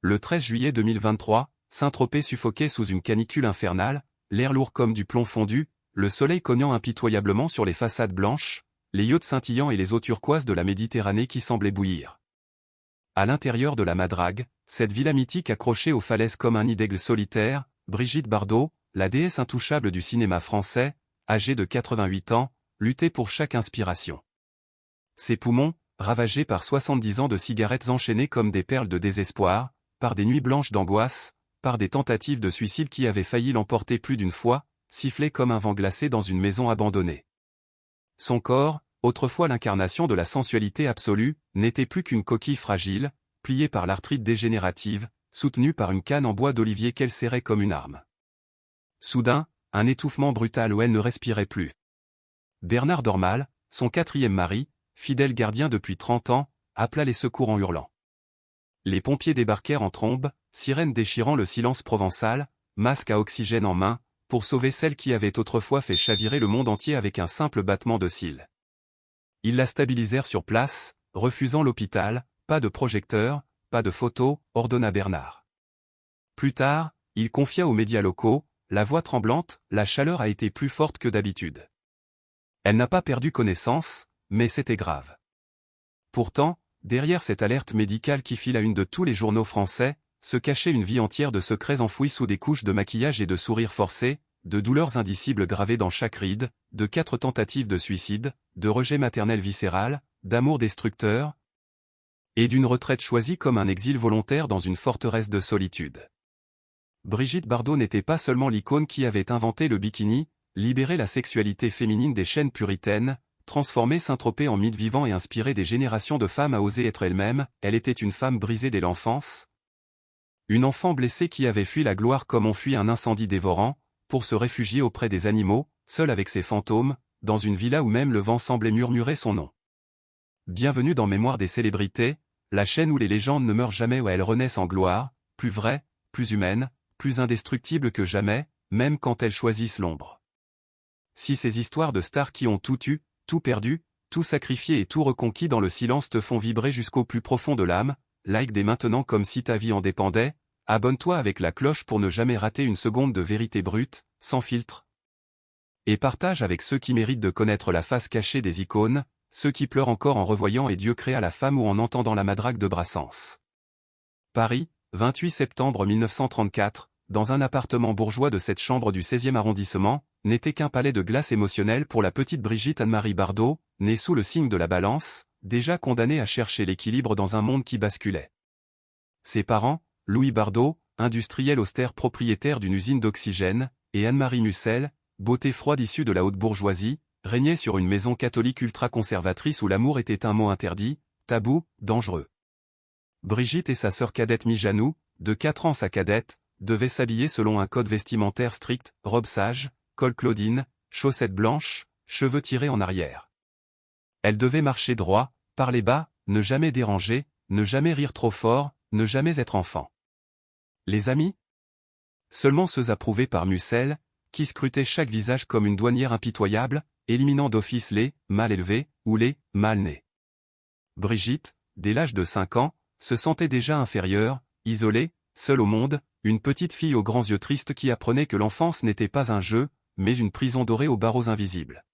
Le 13 juillet 2023, Saint-Tropez suffoquait sous une canicule infernale, l'air lourd comme du plomb fondu, le soleil cognant impitoyablement sur les façades blanches, les yachts scintillants et les eaux turquoises de la Méditerranée qui semblaient bouillir. À l'intérieur de la Madrague, cette villa mythique accrochée aux falaises comme un nid d'aigle solitaire, Brigitte Bardot, la déesse intouchable du cinéma français, âgée de 88 ans, luttait pour chaque inspiration. Ses poumons, ravagés par 70 ans de cigarettes enchaînées comme des perles de désespoir, par des nuits blanches d'angoisse, par des tentatives de suicide qui avaient failli l'emporter plus d'une fois, sifflaient comme un vent glacé dans une maison abandonnée. Son corps, autrefois l'incarnation de la sensualité absolue, n'était plus qu'une coquille fragile, pliée par l'arthrite dégénérative, soutenue par une canne en bois d'olivier qu'elle serrait comme une arme. Soudain, un étouffement brutal où elle ne respirait plus. Bernard Dormal, son 4e mari, fidèle gardien depuis 30 ans, appela les secours en hurlant. Les pompiers débarquèrent en trombe, sirènes déchirant le silence provençal, masque à oxygène en main, pour sauver celle qui avait autrefois fait chavirer le monde entier avec un simple battement de cils. Ils la stabilisèrent sur place, refusant l'hôpital, pas de projecteur, pas de photo, ordonna Bernard. Plus tard, il confia aux médias locaux, la voix tremblante, la chaleur a été plus forte que d'habitude. Elle n'a pas perdu connaissance, mais c'était grave. Pourtant, derrière cette alerte médicale qui fit la une de tous les journaux français, se cachait une vie entière de secrets enfouis sous des couches de maquillage et de sourires forcés, de douleurs indicibles gravées dans chaque ride, de 4 tentatives de suicide, de rejet maternel viscéral, d'amour destructeur, et d'une retraite choisie comme un exil volontaire dans une forteresse de solitude. Brigitte Bardot n'était pas seulement l'icône qui avait inventé le bikini, libéré la sexualité féminine des chaînes puritaines, transformé Saint-Tropez en mythe vivant et inspiré des générations de femmes à oser être elles-mêmes, elle était une femme brisée dès l'enfance. Une enfant blessée qui avait fui la gloire comme on fuit un incendie dévorant, pour se réfugier auprès des animaux, seule avec ses fantômes, dans une villa où même le vent semblait murmurer son nom. Bienvenue dans Mémoire des célébrités, la chaîne où les légendes ne meurent jamais, où elles renaissent en gloire, plus vraies, plus humaines, plus indestructibles que jamais, même quand elles choisissent l'ombre. Si ces histoires de stars qui ont tout eu, tout perdu, tout sacrifié et tout reconquis dans le silence te font vibrer jusqu'au plus profond de l'âme, like dès maintenant comme si ta vie en dépendait, abonne-toi avec la cloche pour ne jamais rater une seconde de vérité brute, sans filtre. Et partage avec ceux qui méritent de connaître la face cachée des icônes, ceux qui pleurent encore en revoyant Et Dieu créa la femme ou en entendant la Madrague de Brassens. Paris, 28 septembre 1934, dans un appartement bourgeois de cette chambre du 16e arrondissement, n'était qu'un palais de glace émotionnelle pour la petite Brigitte Anne-Marie Bardot, née sous le signe de la Balance, déjà condamnée à chercher l'équilibre dans un monde qui basculait. Ses parents, Louis Bardot, industriel austère propriétaire d'une usine d'oxygène, et Anne-Marie Mussel, beauté froide issue de la haute bourgeoisie, régnaient sur une maison catholique ultra-conservatrice où l'amour était un mot interdit, tabou, dangereux. Brigitte et sa sœur cadette Mijanou, de 4 ans sa cadette, devaient s'habiller selon un code vestimentaire strict, robe sage, col Claudine, chaussettes blanches, cheveux tirés en arrière. Elles devaient marcher droit, parler bas, ne jamais déranger, ne jamais rire trop fort, ne jamais être enfant. Les amis? Seulement ceux approuvés par Mussel, qui scrutaient chaque visage comme une douanière impitoyable, éliminant d'office les mal élevés ou les mal nés. Brigitte, dès l'âge de 5 ans, se sentait déjà inférieure, isolée, seule au monde, une petite fille aux grands yeux tristes qui apprenait que l'enfance n'était pas un jeu, mais une prison dorée aux barreaux invisibles.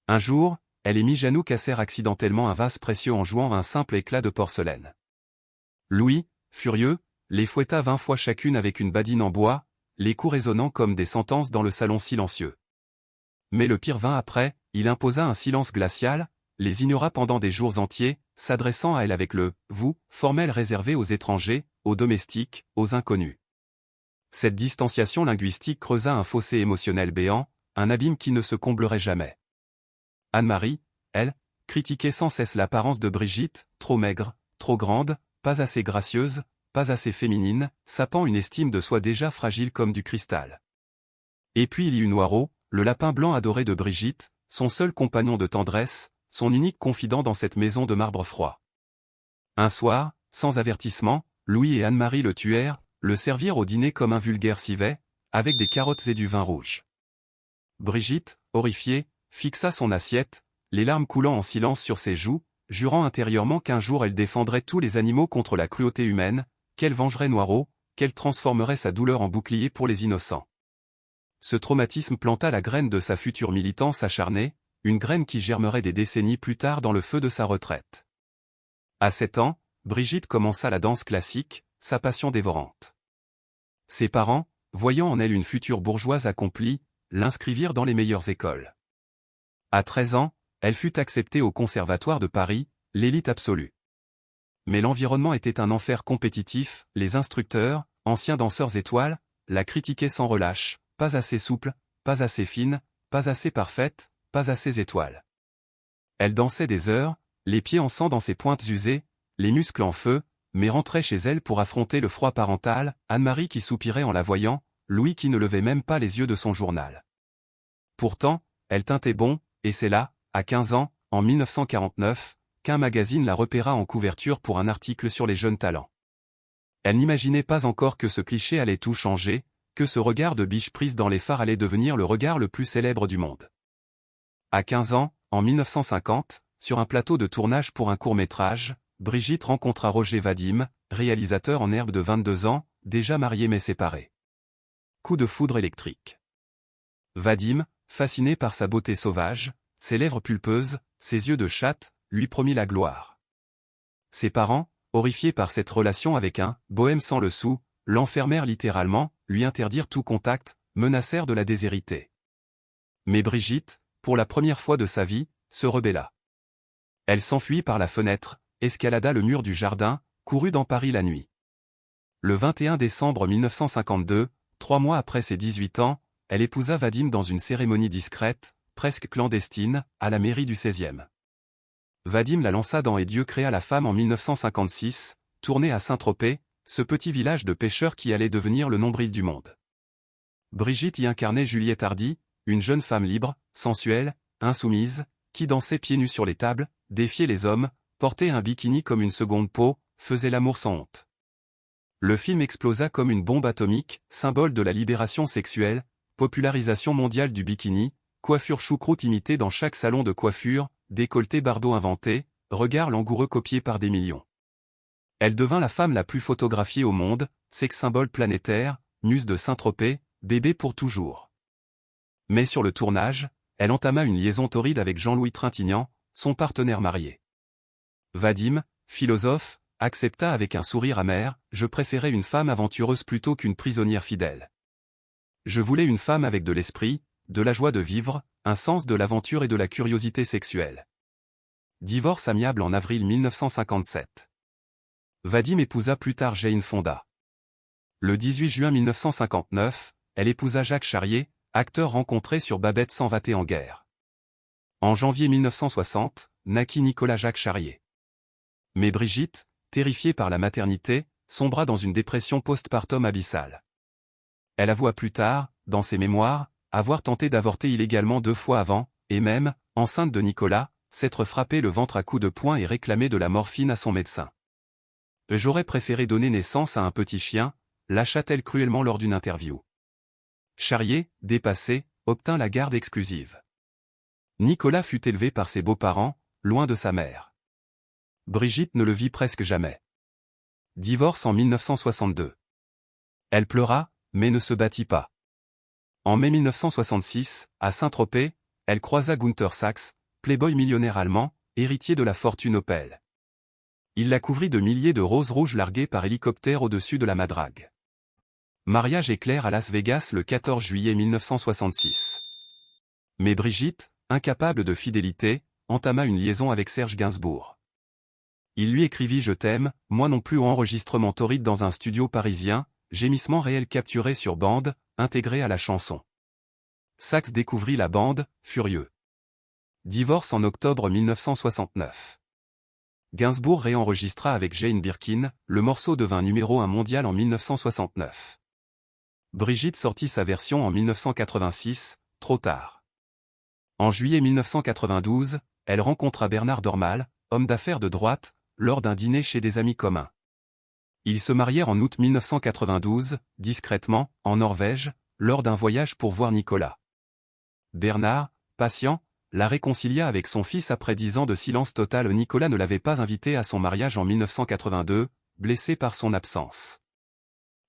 Un jour, elle et Mijanou cassèrent accidentellement un vase précieux en jouant à un simple éclat de porcelaine. Louis, furieux, les fouetta 20 fois chacune avec une badine en bois, les coups résonnant comme des sentences dans le salon silencieux. Mais le pire vint après, il imposa un silence glacial, les ignora pendant des jours entiers, s'adressant à elle avec le « vous » formel réservé aux étrangers, aux domestiques, aux inconnus. Cette distanciation linguistique creusa un fossé émotionnel béant, un abîme qui ne se comblerait jamais. Anne-Marie, elle, critiquait sans cesse l'apparence de Brigitte, trop maigre, trop grande, pas assez gracieuse, pas assez féminine, sapant une estime de soi déjà fragile comme du cristal. Et puis il y eut Noiraud, le lapin blanc adoré de Brigitte, son seul compagnon de tendresse, son unique confident dans cette maison de marbre froid. Un soir, sans avertissement, Louis et Anne-Marie le tuèrent, le servirent au dîner comme un vulgaire civet, avec des carottes et du vin rouge. Brigitte, horrifiée, fixa son assiette, les larmes coulant en silence sur ses joues, jurant intérieurement qu'un jour elle défendrait tous les animaux contre la cruauté humaine, qu'elle vengerait Noiraud, qu'elle transformerait sa douleur en bouclier pour les innocents. Ce traumatisme planta la graine de sa future militance acharnée, une graine qui germerait des décennies plus tard dans le feu de sa retraite. À 7 ans, Brigitte commença la danse classique, sa passion dévorante. Ses parents, voyant en elle une future bourgeoise accomplie, l'inscrivirent dans les meilleures écoles. À 13 ans, elle fut acceptée au Conservatoire de Paris, l'élite absolue. Mais l'environnement était un enfer compétitif, les instructeurs, anciens danseurs étoiles, la critiquaient sans relâche, pas assez souple, pas assez fine, pas assez parfaite, pas assez étoile. Elle dansait des heures, les pieds en sang dans ses pointes usées, les muscles en feu, mais rentrait chez elle pour affronter le froid parental, Anne-Marie qui soupirait en la voyant, Louis qui ne levait même pas les yeux de son journal. Pourtant, elle tintait bon, et c'est là, à 15 ans, en 1949, qu'un magazine la repéra en couverture pour un article sur les jeunes talents. Elle n'imaginait pas encore que ce cliché allait tout changer, que ce regard de biche prise dans les phares allait devenir le regard le plus célèbre du monde. À 15 ans, en 1950, sur un plateau de tournage pour un court-métrage, Brigitte rencontra Roger Vadim, réalisateur en herbe de 22 ans, déjà marié mais séparé. Coup de foudre électrique. Vadim, fasciné par sa beauté sauvage, ses lèvres pulpeuses, ses yeux de chatte, lui promit la gloire. Ses parents, horrifiés par cette relation avec un « bohème sans le sou », l'enfermèrent littéralement, lui interdirent tout contact, menacèrent de la déshériter. Mais Brigitte, pour la première fois de sa vie, se rebella. Elle s'enfuit par la fenêtre, escalada le mur du jardin, courut dans Paris la nuit. Le 21 décembre 1952, 3 mois après ses 18 ans, elle épousa Vadim dans une cérémonie discrète, presque clandestine, à la mairie du 16e. Vadim la lança dans Et Dieu créa la femme en 1956, tournée à Saint-Tropez, ce petit village de pêcheurs qui allait devenir le nombril du monde. Brigitte y incarnait Juliette Hardy, une jeune femme libre, sensuelle, insoumise, qui dansait pieds nus sur les tables, défiait les hommes, portait un bikini comme une seconde peau, faisait l'amour sans honte. Le film explosa comme une bombe atomique, symbole de la libération sexuelle, popularisation mondiale du bikini, coiffure choucroute imitée dans chaque salon de coiffure, décolleté Bardot inventé, regard langoureux copié par des millions. Elle devint la femme la plus photographiée au monde, sex symbole planétaire, muse de Saint-Tropez, bébé pour toujours. Mais sur le tournage, elle entama une liaison torride avec Jean-Louis Trintignant, son partenaire marié. Vadim, philosophe, accepta avec un sourire amer, « Je préférais une femme aventureuse plutôt qu'une prisonnière fidèle. Je voulais une femme avec de l'esprit, de la joie de vivre, un sens de l'aventure et de la curiosité sexuelle. » Divorce amiable en avril 1957. Vadim épousa plus tard Jane Fonda. Le 18 juin 1959, elle épousa Jacques Charrier, acteur rencontré sur Babette s'en va-t-elle en guerre. En janvier 1960, naquit Nicolas Jacques Charrier. Mais Brigitte, terrifiée par la maternité, sombra dans une dépression post-partum abyssale. Elle avoua plus tard, dans ses mémoires, avoir tenté d'avorter illégalement 2 fois avant, et même, enceinte de Nicolas, s'être frappé le ventre à coups de poing et réclamer de la morphine à son médecin. « J'aurais préféré donner naissance à un petit chien », lâcha-t-elle cruellement lors d'une interview. Charrier, dépassé, obtint la garde exclusive. Nicolas fut élevé par ses beaux-parents, loin de sa mère. Brigitte ne le vit presque jamais. Divorce en 1962. Elle pleura, mais ne se battit pas. En mai 1966, à Saint-Tropez, elle croisa Günther Sachs, playboy millionnaire allemand, héritier de la fortune Opel. Il la couvrit de milliers de roses rouges larguées par hélicoptère au-dessus de la Madrague. Mariage éclair à Las Vegas le 14 juillet 1966. Mais Brigitte, incapable de fidélité, entama une liaison avec Serge Gainsbourg. Il lui écrivit « Je t'aime », moi non plus au enregistrement torride dans un studio parisien, gémissement réel capturé sur bande, intégré à la chanson. Sachs découvrit la bande, furieux. Divorce en octobre 1969. Gainsbourg réenregistra avec Jane Birkin, le morceau devint numéro 1 mondial en 1969. Brigitte sortit sa version en 1986, trop tard. En juillet 1992, elle rencontra Bernard Dormal, homme d'affaires de droite, lors d'un dîner chez des amis communs. Ils se marièrent en août 1992, discrètement, en Norvège, lors d'un voyage pour voir Nicolas. Bernard, patient, la réconcilia avec son fils après 10 ans de silence total. Nicolas ne l'avait pas invité à son mariage en 1982, blessée par son absence.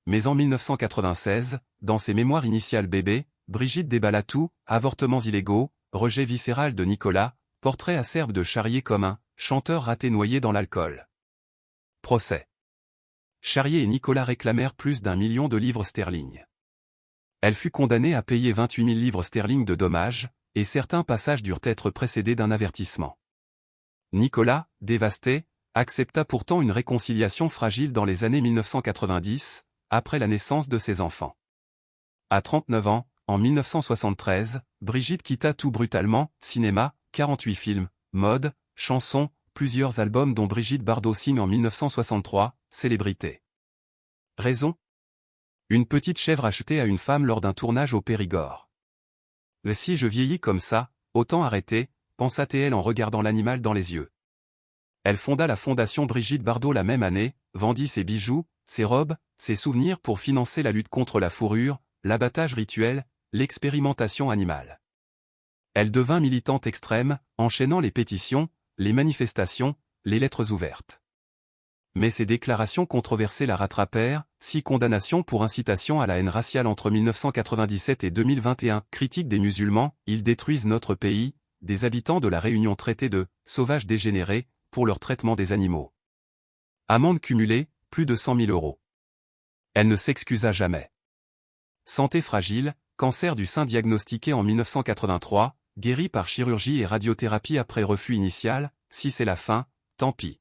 Mais en 1996, dans ses mémoires initiales bébé, Brigitte déballa tout, avortements illégaux, rejet viscéral de Nicolas, portrait acerbe de Charrier comme un chanteur raté noyé dans l'alcool. Procès. Charrier et Nicolas réclamèrent plus d'1 million de livres sterling. Elle fut condamnée à payer 28 000 livres sterling de dommages, et certains passages durent être précédés d'un avertissement. Nicolas, dévasté, accepta pourtant une réconciliation fragile dans les années 1990, après la naissance de ses enfants. À 39 ans, en 1973, Brigitte quitta tout brutalement, cinéma, 48 films, mode, chansons, plusieurs albums dont Brigitte Bardot signe en 1963, Célébrité. Raison ? Une petite chèvre achetée à une femme lors d'un tournage au Périgord. Si je vieillis comme ça, autant arrêter, pensa-t-elle en regardant l'animal dans les yeux. Elle fonda la fondation Brigitte Bardot la même année, vendit ses bijoux, ses robes, ses souvenirs pour financer la lutte contre la fourrure, l'abattage rituel, l'expérimentation animale. Elle devint militante extrême, enchaînant les pétitions, les manifestations, les lettres ouvertes. Mais ses déclarations controversées la rattrapèrent, 6 condamnations pour incitation à la haine raciale entre 1997 et 2021, critique des musulmans, ils détruisent notre pays, des habitants de la Réunion traités de « sauvages dégénérés » pour leur traitement des animaux. Amende cumulée, plus de 100 000 €. Elle ne s'excusa jamais. Santé fragile, cancer du sein diagnostiqué en 1983, guéri par chirurgie et radiothérapie après refus initial, si c'est la fin, tant pis.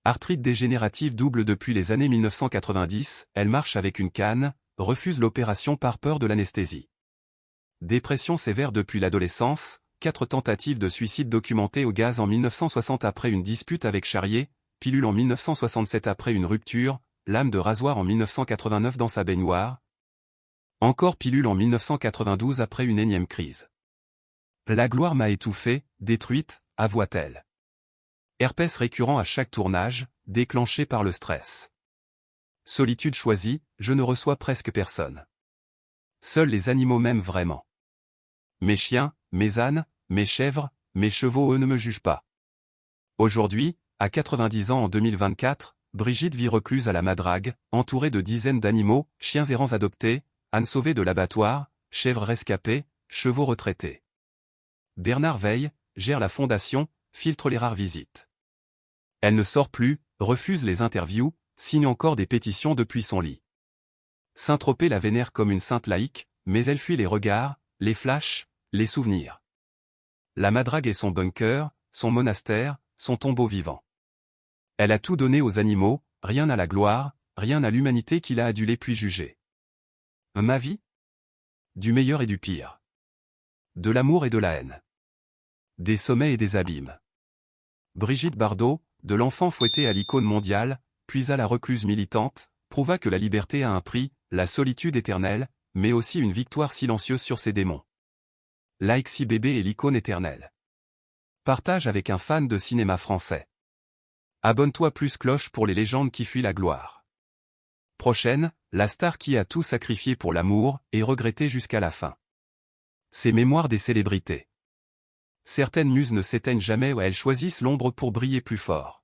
Arthrite dégénérative double depuis les années 1990, elle marche avec une canne, refuse l'opération par peur de l'anesthésie. Dépression sévère depuis l'adolescence, 4 tentatives de suicide documentées au gaz en 1960 après une dispute avec Charrier, pilule en 1967 après une rupture, lame de rasoir en 1989 dans sa baignoire. Encore pilule en 1992 après une énième crise. La gloire m'a étouffée, détruite, avoua-t-elle. Herpès récurrent à chaque tournage, déclenché par le stress. Solitude choisie, je ne reçois presque personne. Seuls les animaux m'aiment vraiment. Mes chiens, mes ânes, mes chèvres, mes chevaux eux ne me jugent pas. Aujourd'hui, à 90 ans en 2024, Brigitte vit recluse à la Madrague, entourée de dizaines d'animaux, chiens errants adoptés, ânes sauvés de l'abattoir, chèvres rescapées, chevaux retraités. Bernard Veille, gère la fondation, filtre les rares visites. Elle ne sort plus, refuse les interviews, signe encore des pétitions depuis son lit. Saint-Tropez la vénère comme une sainte laïque, mais elle fuit les regards, les flashs, les souvenirs. La Madrague est son bunker, son monastère, son tombeau vivant. Elle a tout donné aux animaux, rien à la gloire, rien à l'humanité qui l'a adulée puis jugée. Ma vie ? Du meilleur et du pire. De l'amour et de la haine. Des sommets et des abîmes. Brigitte Bardot, de l'enfant fouetté à l'icône mondiale, puis à la recluse militante, prouva que la liberté a un prix, la solitude éternelle, mais aussi une victoire silencieuse sur ses démons. Laïxi bébé est l'icône éternelle. Partage avec un fan de cinéma français. Abonne-toi plus cloche pour les légendes qui fuient la gloire. Prochaine, la star qui a tout sacrifié pour l'amour, et regretté jusqu'à la fin. Ses mémoires des célébrités. Certaines muses ne s'éteignent jamais ou elles choisissent l'ombre pour briller plus fort.